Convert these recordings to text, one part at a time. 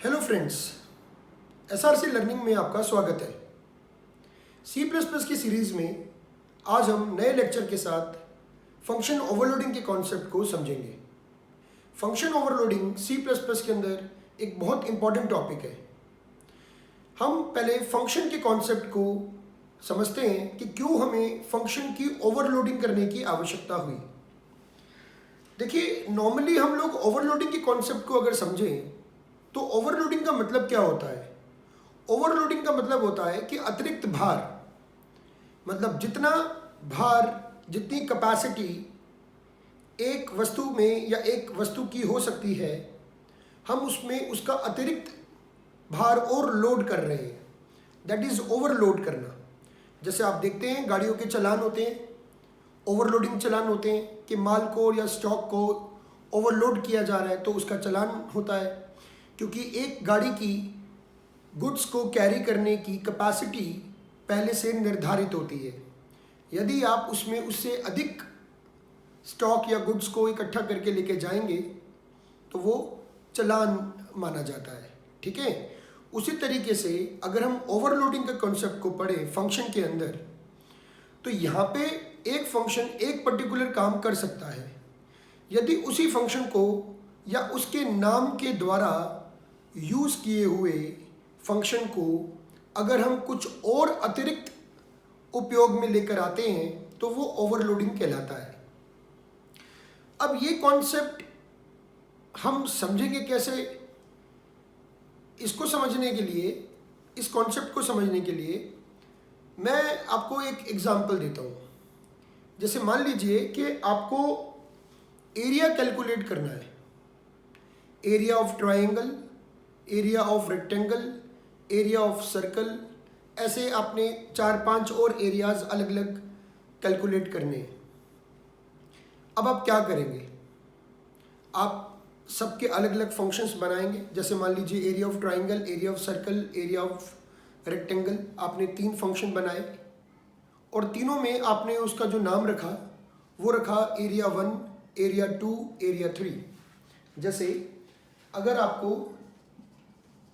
Hello friends, SRC learning में आपका स्वागत है। सी प्लस प्लस की सीरीज़ में आज हम नए लेक्चर के साथ फंक्शन ओवरलोडिंग के कॉन्सेप्ट को समझेंगे। Function overloading C plus plus के अंदर एक बहुत इंपॉर्टेंट टॉपिक है। हम पहले फंक्शन के कॉन्सेप्ट को समझते हैं कि क्यों हमें फंक्शन की ओवरलोडिंग करने की आवश्यकता हुई। देखिए, नॉर्मली हम लोग ओवरलोडिंग के कॉन्सेप्ट को अगर समझें तो ओवरलोडिंग का मतलब क्या होता है? ओवरलोडिंग का मतलब होता है कि अतिरिक्त भार, मतलब जितना भार, जितनी कैपेसिटी एक वस्तु में या एक वस्तु की हो सकती है, हम उसमें उसका अतिरिक्त भार और लोड कर रहे हैं। दैट इज ओवरलोड करना। जैसे आप देखते हैं गाड़ियों के चालान होते हैं, ओवरलोडिंग चालान होते हैं कि माल को या स्टॉक को ओवरलोड किया जा रहा है तो उसका चालान होता है, क्योंकि एक गाड़ी की गुड्स को कैरी करने की कैपेसिटी पहले से निर्धारित होती है। यदि आप उसमें उससे अधिक स्टॉक या गुड्स को इकट्ठा करके लेके जाएंगे तो वो चालान माना जाता है। ठीक है, उसी तरीके से अगर हम ओवरलोडिंग के कॉन्सेप्ट को पढ़ें फंक्शन के अंदर, तो यहाँ पे एक फंक्शन एक पर्टिकुलर काम कर सकता है। यदि उसी फंक्शन को या उसके नाम के द्वारा यूज़ किए हुए फंक्शन को अगर हम कुछ और अतिरिक्त उपयोग में लेकर आते हैं तो वो ओवरलोडिंग कहलाता है। अब ये कॉन्सेप्ट हम समझेंगे कैसे? इसको समझने के लिए, इस कॉन्सेप्ट को समझने के लिए मैं आपको एक एग्जांपल देता हूँ। जैसे मान लीजिए कि आपको एरिया कैलकुलेट करना है। Area of triangle, area of rectangle, area of circle, ऐसे आपने 4-5 और एरियाज अलग अलग कैलकुलेट करने हैं। अब आप क्या करेंगे? आप सबके अलग अलग फंक्शंस बनाएंगे। जैसे मान लीजिए area of triangle, area of circle, area of rectangle, आपने 3 फंक्शन बनाए और तीनों में आपने उसका जो नाम रखा वो रखा एरिया 1, एरिया 2, एरिया 3। जैसे अगर आपको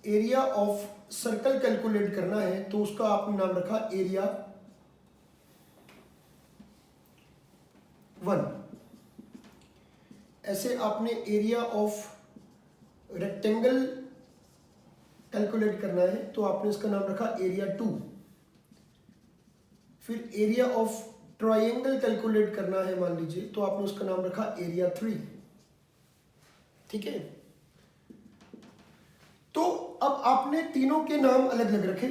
एरिया ऑफ सर्कल कैलकुलेट करना है तो उसका आपने नाम रखा एरिया 1। ऐसे आपने एरिया ऑफ रेक्टेंगल कैलकुलेट करना है तो आपने इसका नाम रखा एरिया 2। फिर एरिया ऑफ ट्रायंगल कैलकुलेट करना है मान लीजिए तो आपने उसका नाम रखा एरिया 3। ठीक है, तो अब आपने तीनों के नाम अलग अलग रखे।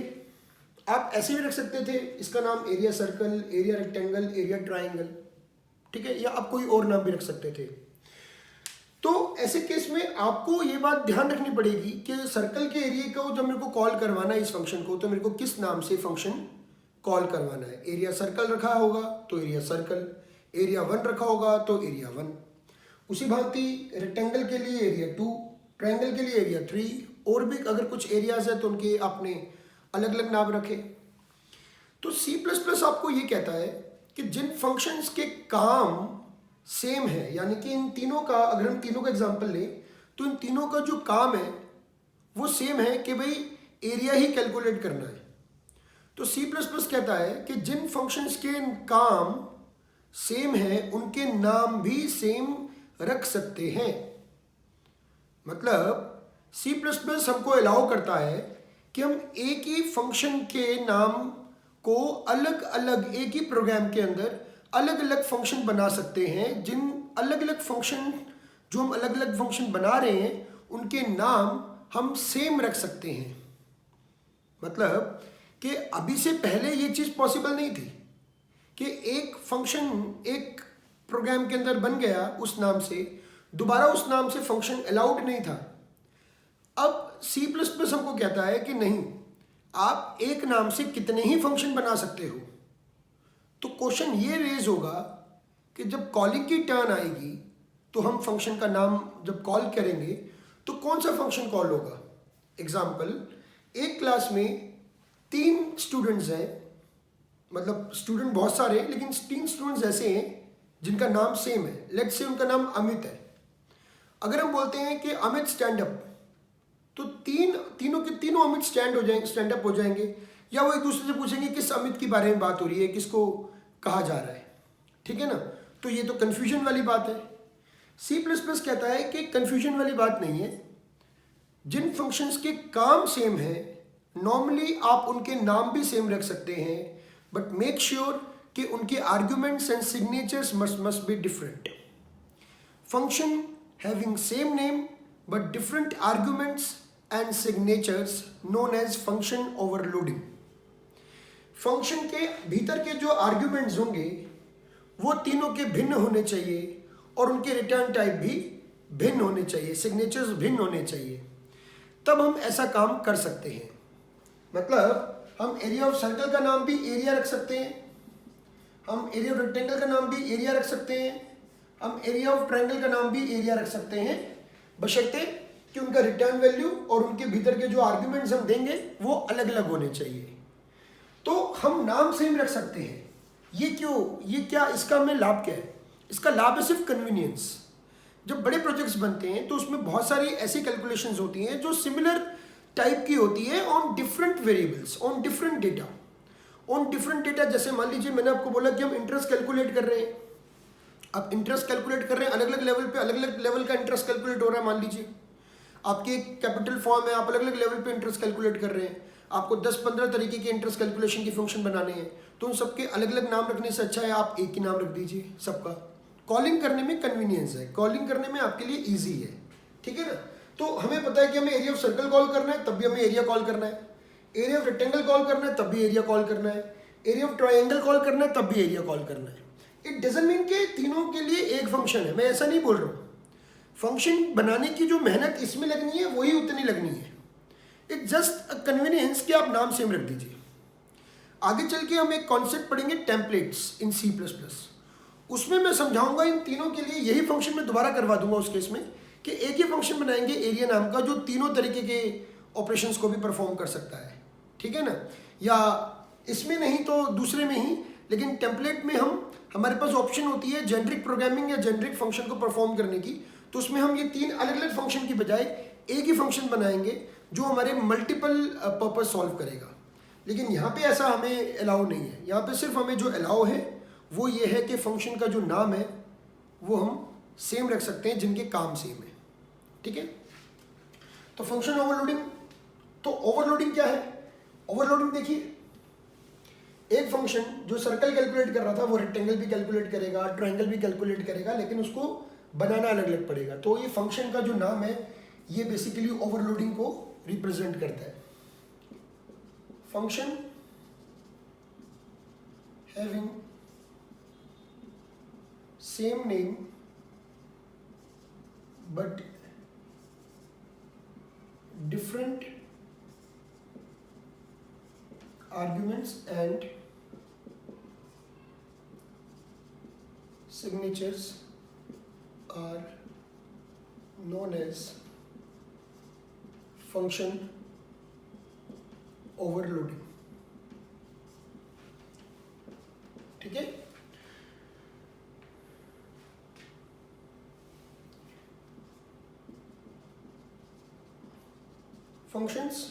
आप ऐसे भी रख सकते थे, इसका नाम area circle, area rectangle, area triangle. ठीक है, या आप कोई और नाम भी रख सकते थे। तो ऐसे केस में आपको ये बात ध्यान रखनी पड़ेगी कि सर्कल के एरिया को जब मेरे को कॉल करवाना है इस फंक्शन को, तो मेरे को किस नाम से फंक्शन कॉल करवाना है। एरिया सर्कल रखा होगा तो एरिया सर्कल, एरिया 1 रखा होगा तो एरिया 1। उसी भांति रेक्टेंगल के लिए एरिया 2, ट्रायंगल के लिए एरिया 3, और भी अगर कुछ एरियाज है तो उनके आपने अलग अलग नाम रखे। तो सी प्लस प्लस आपको ये कहता है कि जिन फंक्शंस के काम सेम है, यानी कि इन तीनों का, अगर हम तीनों का एग्जांपल लें तो इन तीनों का जो काम है वो सेम है कि भाई एरिया ही कैलकुलेट करना है। तो सी प्लस प्लस कहता है कि जिन फंक्शंस के काम सेम है उनके नाम भी सेम रख सकते हैं। मतलब सी प्लस प्लस हमको अलाउ करता है कि हम एक ही फंक्शन के नाम को अलग अलग, एक ही प्रोग्राम के अंदर अलग अलग फंक्शन बना सकते हैं। जिन अलग अलग फंक्शन, जो हम अलग अलग फंक्शन बना रहे हैं उनके नाम हम सेम रख सकते हैं। मतलब कि अभी से पहले ये चीज़ पॉसिबल नहीं थी कि एक फंक्शन एक प्रोग्राम के अंदर बन गया उस नाम से, दोबारा उस नाम से फंक्शन अलाउड नहीं था। अब सी प्लस प्लस हमको कहता है कि नहीं, आप एक नाम से कितने ही फंक्शन बना सकते हो। तो क्वेश्चन ये रेज होगा कि जब कॉलिंग की टर्न आएगी तो हम फंक्शन का नाम जब कॉल करेंगे तो कौन सा फंक्शन कॉल होगा। एग्जाम्पल, एक क्लास में 3 स्टूडेंट्स हैं, मतलब स्टूडेंट बहुत सारे लेकिन 3 स्टूडेंट्स ऐसे हैं जिनका नाम सेम है। लेट्स से उनका नाम अमित है। अगर हम बोलते हैं कि अमित स्टैंड अप, तो तीनों के तीनों अमित स्टैंड अप हो जाएंगे, या वो एक दूसरे से पूछेंगे किस अमित के बारे में बात हो रही है, किसको कहा जा रहा है। ठीक है ना, तो ये तो कन्फ्यूजन वाली बात है। C++ कहता है कि कन्फ्यूजन वाली बात नहीं है, जिन फंक्शंस के काम सेम है नॉर्मली आप उनके नाम भी सेम रख सकते हैं, बट मेक श्योर कि उनके arguments and signatures must be different. Function having same name but different arguments and signatures known as function overloading. Function के भीतर के जो आर्ग्यूमेंट्स होंगे वो तीनों के भिन्न होने चाहिए और उनके रिटर्न टाइप भी भिन्न होने चाहिए, सिग्नेचर्स भिन्न होने चाहिए, तब हम ऐसा काम कर सकते हैं। मतलब हम एरिया ऑफ सर्कल का नाम भी एरिया रख सकते हैं, हम एरिया ऑफ रेक्टेंगल का नाम भी एरिया रख सकते हैं, हम एरिया ऑफ ट्रायंगल का नाम भी एरिया रख सकते हैं, बशर्ते कि उनका रिटर्न वैल्यू और उनके भीतर के जो आर्ग्यूमेंट्स हम देंगे वो अलग अलग होने चाहिए। तो हम नाम सेम रख सकते हैं। ये क्यों, ये क्या, इसका हमें लाभ क्या है? इसका लाभ है सिर्फ कन्वीनियंस। जब बड़े प्रोजेक्ट्स बनते हैं तो उसमें बहुत सारी ऐसी कैलकुलेशंस होती हैं जो सिमिलर टाइप की होती है on different variables, on different data, on different data. जैसे मान लीजिए मैंने आपको बोला कि हम इंटरेस्ट कैलकुलेट कर रहे हैं, अब इंटरेस्ट कैलकुलेट कर रहे हैं, अलग अलग लेवल पे अलग अलग लेवल का इंटरेस्ट कैलकुलेट हो रहा है। मान लीजिए आपकी एक कैपिटल फॉर्म है, आप अलग अलग लेवल पे इंटरेस्ट कैलकुलेट कर रहे हैं, आपको 10-15 तरीके के इंटरेस्ट कैलकुलेशन की फंक्शन बनाने हैं, तो उन सबके अलग अलग नाम रखने से अच्छा है आप एक ही नाम रख दीजिए सबका। कॉलिंग करने में कन्वीनियंस है, कॉलिंग करने में आपके लिए ईजी है। ठीक है ना, तो हमें पता है कि हमें एरिया ऑफ सर्कल कॉल करना है तब भी हमें एरिया कॉल करना है, एरिया ऑफ रेक्टेंगल कॉल करना है तब भी एरिया कॉल करना है, एरिया ऑफ ट्रायंगल कॉल करना है तब भी एरिया कॉल करना है। इट डजंट मीन कि तीनों के लिए एक फंक्शन है, मैं ऐसा नहीं बोल रहा हूँ। फंक्शन बनाने की जो मेहनत इसमें लगनी है वही उतनी लगनी है। इट जस्ट अ कन्वीनियंस कि आप नाम सेम रख दीजिए। आगे चल के हम एक कॉन्सेप्ट पढ़ेंगे टेम्पलेट्स इन C++, उसमें मैं समझाऊंगा इन तीनों के लिए यही फंक्शन मैं दोबारा करवा दूंगा उस केस में कि एक ही फंक्शन बनाएंगे एरिया नाम का जो तीनों तरीके के ऑपरेशंस को भी परफॉर्म कर सकता है। ठीक है ना, या इसमें नहीं तो दूसरे में ही, लेकिन टेम्पलेट में हमारे पास ऑप्शन होती है जेनरिक प्रोग्रामिंग या जेनरिक फंक्शन को परफॉर्म करने की, तो उसमें हम ये तीन अलग अलग फंक्शन की बजाय एक ही फंक्शन बनाएंगे जो हमारे मल्टीपल पर्पस सॉल्व करेगा। लेकिन यहाँ पे ऐसा हमें अलाउ नहीं है, यहाँ पे सिर्फ हमें जो अलाउ है वो ये है कि फंक्शन का जो नाम है वो हम सेम रख सकते हैं जिनके काम सेम है। ठीक है, तो फंक्शन ओवरलोडिंग, तो ओवरलोडिंग क्या है? ओवरलोडिंग देखिए, एक फंक्शन जो सर्कल कैलकुलेट कर रहा था वो रेक्टेंगल भी कैलकुलेट करेगा, ट्रायंगल भी कैलकुलेट करेगा, लेकिन उसको बनाना अलग अलग पड़ेगा। तो ये फंक्शन का जो नाम है ये बेसिकली ओवरलोडिंग को रिप्रेजेंट करता है। Function having same name but different arguments and signatures are known as function overloading। ठीक है, functions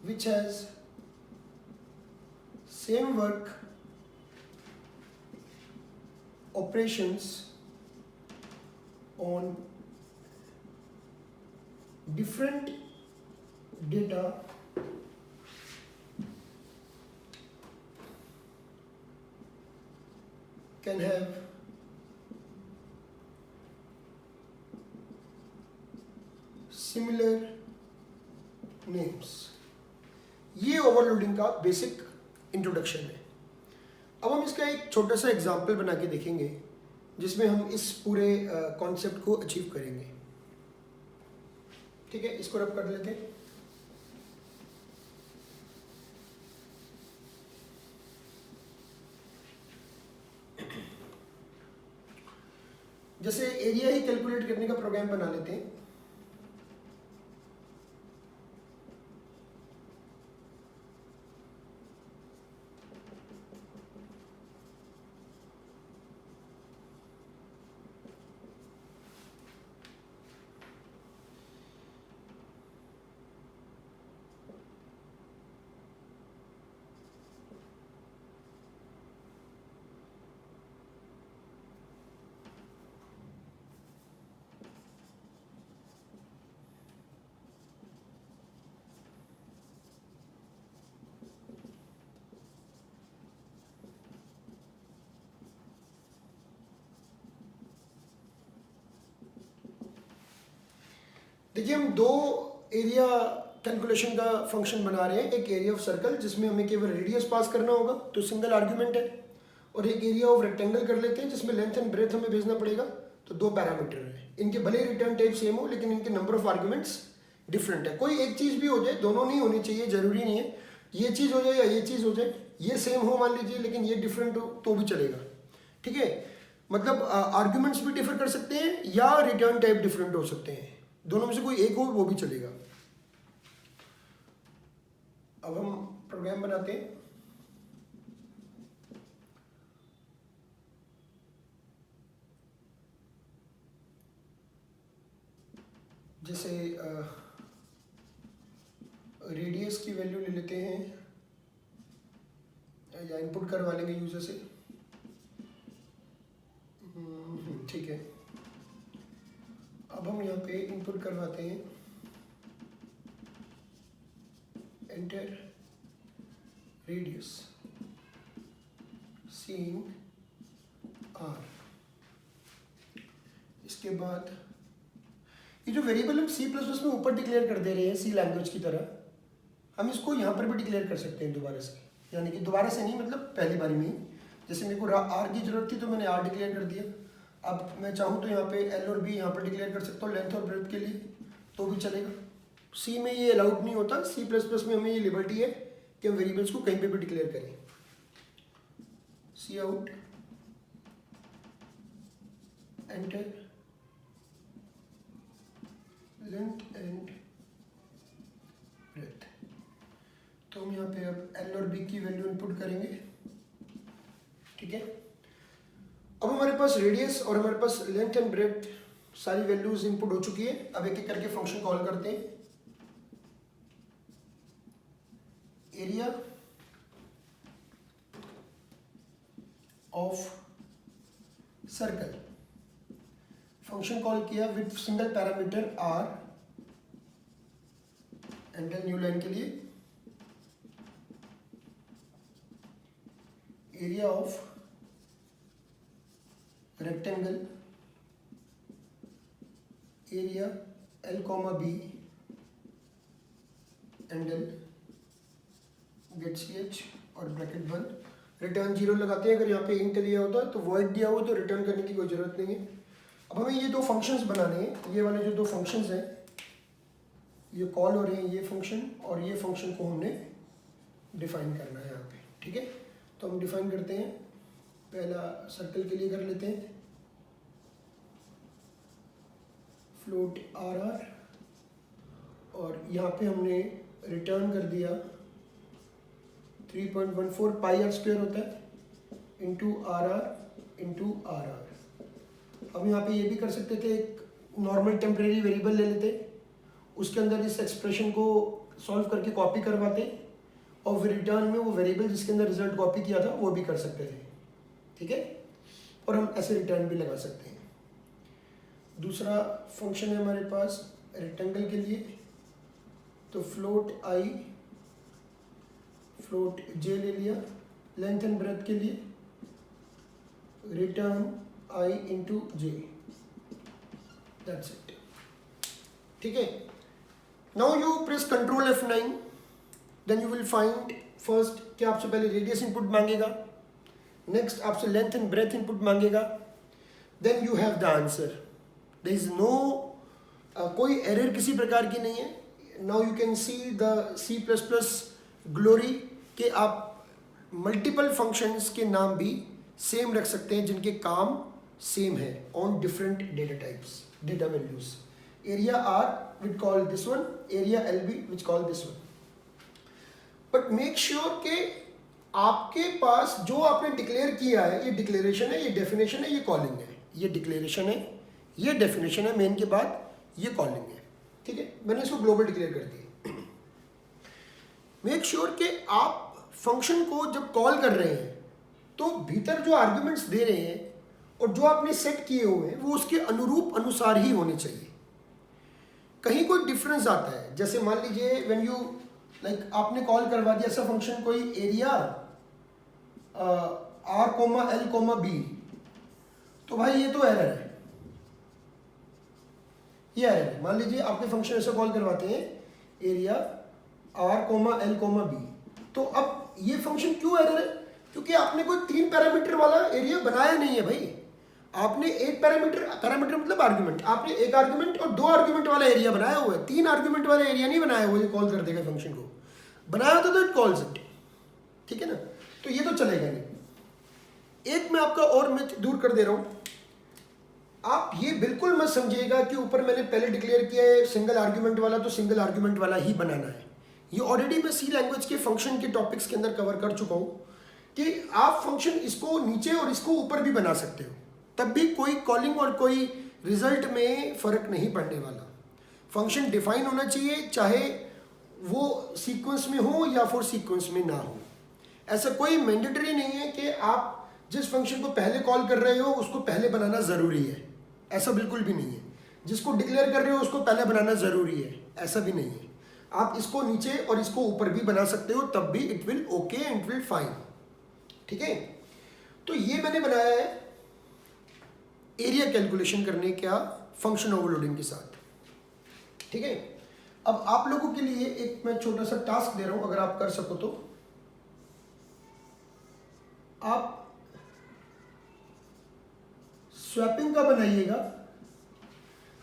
which has same work operations on different data can have similar names। ये ओवरलोडिंग का basic introduction है। अब हम इसका एक छोटा सा एग्जांपल बना के देखेंगे जिसमें हम इस पूरे कॉन्सेप्ट को अचीव करेंगे। ठीक है, इसको रब कर लेते हैं। जैसे एरिया ही कैलकुलेट करने का प्रोग्राम बना लेते हैं। देखिए हम दो एरिया कैलकुलेशन का फंक्शन बना रहे हैं, एक एरिया ऑफ सर्कल जिसमें हमें केवल रेडियस पास करना होगा तो सिंगल आर्ग्यूमेंट है, और एक एरिया ऑफ रेक्टेंगल कर लेते हैं जिसमें लेंथ एंड ब्रेथ हमें भेजना पड़ेगा, तो दो पैरामीटर है। इनके भले ही रिटर्न टाइप सेम हो लेकिन इनके नंबर ऑफ आर्ग्यूमेंट्स डिफरेंट है। कोई एक चीज़ भी हो जाए, दोनों नहीं होनी चाहिए, जरूरी नहीं है ये चीज़ हो जाए या ये चीज़ हो जाए, ये सेम हो मान लीजिए लेकिन ये डिफरेंट हो तो भी चलेगा, ठीक है। मतलब आर्ग्यूमेंट्स भी डिफर कर सकते हैं या रिटर्न टाइप डिफरेंट हो सकते हैं, दोनों में से कोई एक हो वो भी चलेगा। अब हम प्रोग्राम बनाते हैं। जैसे रेडियस की वैल्यू ले लेते हैं या इनपुट करवा लेंगे यूजर से, ठीक है। अब हम यहाँ पे इनपुट करवाते हैं एंटर रेडियस सीइंग आर। इसके बाद ये जो वेरिएबल हम सी प्लस प्लस में ऊपर डिक्लेयर कर दे रहे हैं सी लैंग्वेज की तरह, हम इसको यहाँ पर भी डिक्लेयर कर सकते हैं दोबारा से, यानी कि दोबारा से नहीं मतलब पहली बारी में ही। जैसे मेरे को आर की जरूरत थी तो मैंने आर डिक्लेयर कर दिया, अब मैं चाहूँ तो यहाँ पे एल और बी यहाँ पर डिक्लेयर कर सकता हूँ लेंथ और ब्रेथ के लिए, तो भी चलेगा। सी में ये अलाउड नहीं होता, सी प्लस प्लस में हमें ये लिबर्टी है कि हम वेरिएबल्स को कहीं पे भी डिक्लेयर करें। Cout enter length and breadth, तो हम यहाँ पे अब एल और बी की वैल्यू इनपुट करेंगे, ठीक है। अब हमारे पास रेडियस और हमारे पास लेंथ एंड ब्रेथ सारी वैल्यूज इनपुट हो चुकी है। अब एक एक करके फंक्शन कॉल करते हैं। Area of circle function call किया with single parameter R, enter new line के लिए area of rectangle area L comma B angle गेट सी एच और ब्रैकेट बंद, रिटर्न 0 लगाते हैं। अगर यहाँ पे इंट दिया होता है तो वॉइड दिया हुआ तो रिटर्न करने की कोई ज़रूरत नहीं है। अब हमें ये दो फंक्शंस बनाने हैं, ये वाले जो दो फंक्शंस हैं ये कॉल हो रहे हैं, ये फंक्शन और ये फंक्शन को हमने डिफाइन करना है यहाँ पे, ठीक है। तो हम डिफाइन करते हैं, पहला सर्कल के लिए कर लेते हैं फ्लोट आर आर, और यहाँ पे हमने रिटर्न कर दिया 3.14 पाई आर स्क्वायर होता है इंटू आर आर। अब यहाँ पे ये भी कर सकते थे, एक नॉर्मल टेम्परेरी वेरिएबल ले लेते, उसके अंदर इस एक्सप्रेशन को सॉल्व करके कॉपी करवाते और फिर रिटर्न में वो वेरिएबल जिसके अंदर रिजल्ट कॉपी किया था वो भी कर सकते थे, ठीक है। और हम ऐसे रिटर्न भी लगा सकते हैं। दूसरा फंक्शन है हमारे पास रेक्टेंगल के लिए, तो फ्लोट आई फ्लोट जे ले लिया, लेंथ एंड ब्रेथ के लिए return I into J, that's it, ठीक है। Now you press control F9, then you will find first कि आपसे पहले रेडियस इनपुट मांगेगा, नेक्स्ट आपसे लेंथ एंड ब्रेथ इनपुट मांगेगा, then you have the answer. There is no कोई error किसी प्रकार की नहीं है। Now you can see the C plus plus glory कि आप मल्टीपल फंक्शंस के नाम भी सेम रख सकते हैं जिनके काम सेम है on different data types, data values. Area R which call this one, area L B which call this one, but make sure कि आपके पास जो आपने डिक्लेयर किया है, ये डिक्लेरेशन है, ये डेफिनेशन है, ये कॉलिंग है, ये डिक्लेरेशन है, ये डेफिनेशन है मेन के बाद, ये कॉलिंग है, ठीक है। मैंने इसको ग्लोबल डिक्लेयर कर दिया। मेक श्योर कि आप फंक्शन को जब कॉल कर रहे हैं तो भीतर जो आर्ग्यूमेंट्स दे रहे हैं और जो आपने सेट किए हुए हैं वो उसके अनुरूप अनुसार ही होने चाहिए। कहीं कोई डिफरेंस आता है, जैसे मान लीजिए व्हेन यू लाइक आपने कॉल करवा दिया ऐसा फंक्शन कोई area R comma L comma B, तो भाई ये तो एरर है, ये एरर है। मान लीजिए आपके फंक्शन ऐसा कॉल करवाते हैं area R comma L comma B, तो अब ये फंक्शन क्यों एरर है? क्योंकि आपने कोई 3 पैरामीटर वाला एरिया बनाया नहीं है भाई। आपने एक पैरामीटर मतलब आर्गुमेंट, आपने एक आर्गुमेंट और 2 आर्गुमेंट वाला एरिया बनाया हुआ है, 3 आर्गुमेंट वाला एरिया नहीं बनाया हुआ, ये कॉल कर देगा फंक्शन को। बनाया होता तो इट कॉल्स इट, ठीक है ना। तो ये तो चलेगा नहीं। एक मैं आपका और मिथ दूर कर दे रहा हूं, आप ये बिल्कुल मत समझिएगा कि ऊपर मैंने पहले डिक्लेयर किया है सिंगल आर्गुमेंट वाला तो सिंगल आर्गुमेंट वाला ही बनाना है। ये ऑलरेडी मैं सी लैंग्वेज के फंक्शन के टॉपिक्स के अंदर कवर कर चुका हूं कि आप फंक्शन इसको नीचे और इसको ऊपर भी बना सकते हो, तब भी कोई कॉलिंग और कोई रिजल्ट में फर्क नहीं पड़ने वाला। फंक्शन डिफाइन होना चाहिए, चाहे वो सीक्वेंस में हो या फिर सीक्वेंस में ना हो। ऐसा कोई मैंडेटरी नहीं है कि आप जिस फंक्शन को पहले कॉल कर रहे हो उसको पहले बनाना ज़रूरी है, ऐसा बिल्कुल भी नहीं है। जिसको डिक्लेयर कर रहे हो उसको पहले बनाना ज़रूरी है, ऐसा भी नहीं है। आप इसको नीचे और इसको ऊपर भी बना सकते हो, तब भी it will okay and it will fine, ठीक है। तो ये मैंने बनाया है एरिया कैलकुलेशन करने का फंक्शन ओवरलोडिंग के साथ, ठीक है। अब आप लोगों के लिए एक मैं छोटा सा टास्क दे रहा हूं, अगर आप कर सको तो आप स्वैपिंग का बनाइएगा,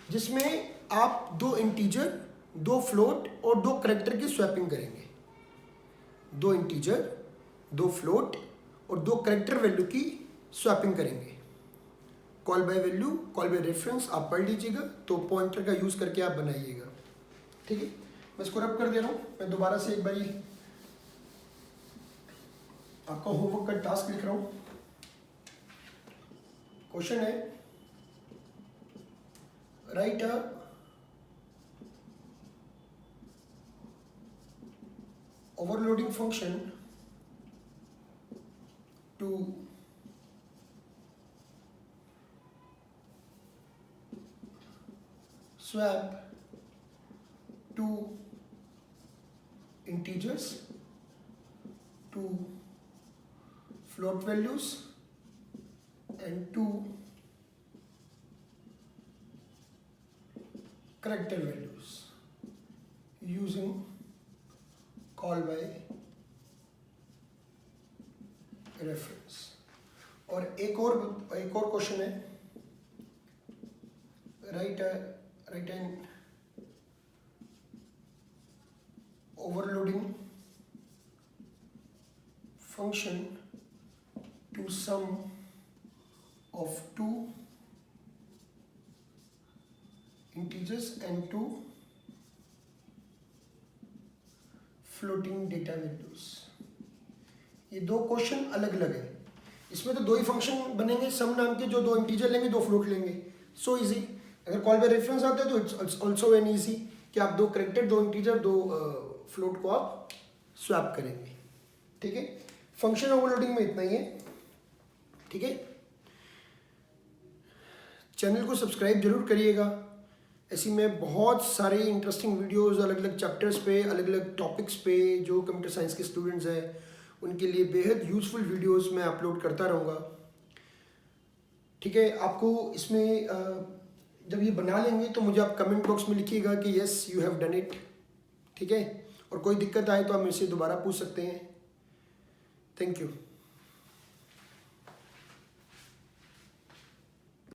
जिसमें आप 2 इंटीजर, 2 फ्लोट और 2 कैरेक्टर की स्वैपिंग करेंगे। 2 इंटीजर, 2 फ्लोट और 2 कैरेक्टर वैल्यू की स्वैपिंग करेंगे। Call by value, call by reference आप पढ़ लीजिएगा, तो पॉइंटर का यूज करके आप बनाइएगा, ठीक है। मैं इसको रब कर दे रहा हूं। मैं दोबारा से एक बारी आपका होमवर्क का टास्क लिख रहा हूं। क्वेश्चन है write a overloading function to swap 2 integers, 2 float values and 2 character values using call by reference। और एक और क्वेश्चन है write an overloading function to sum of 2 integers and 2 floating data values। ये 2 question अलग अलग है। इसमें तो 2 ही फंक्शन बनेंगे सम नाम के, जो 2 इंटीजर लेंगे 2 फ्लोट लेंगे। So easy. अगर कॉल बाय रेफरेंस आता है तो इट्स ऑल्सो एन ईजी कि आप 2 कैरेक्टर, 2 इंटीजर, 2 फ्लोट को आप स्वैप करेंगे, ठीक है। फंक्शन ओवरलोडिंग में इतना ही है, ठीक है। चैनल को सब्सक्राइब जरूर करिएगा। ऐसी मैं बहुत सारे इंटरेस्टिंग वीडियोस अलग अलग चैप्टर्स पे, अलग अलग टॉपिक्स पे, जो कंप्यूटर साइंस के स्टूडेंट्स हैं उनके लिए बेहद यूजफुल वीडियोस मैं अपलोड करता रहूँगा, ठीक है। आपको इसमें जब ये बना लेंगे तो मुझे आप कमेंट बॉक्स में लिखिएगा कि yes you have done it, ठीक है। और कोई दिक्कत आए तो आप मेरे से दोबारा पूछ सकते हैं। Thank you.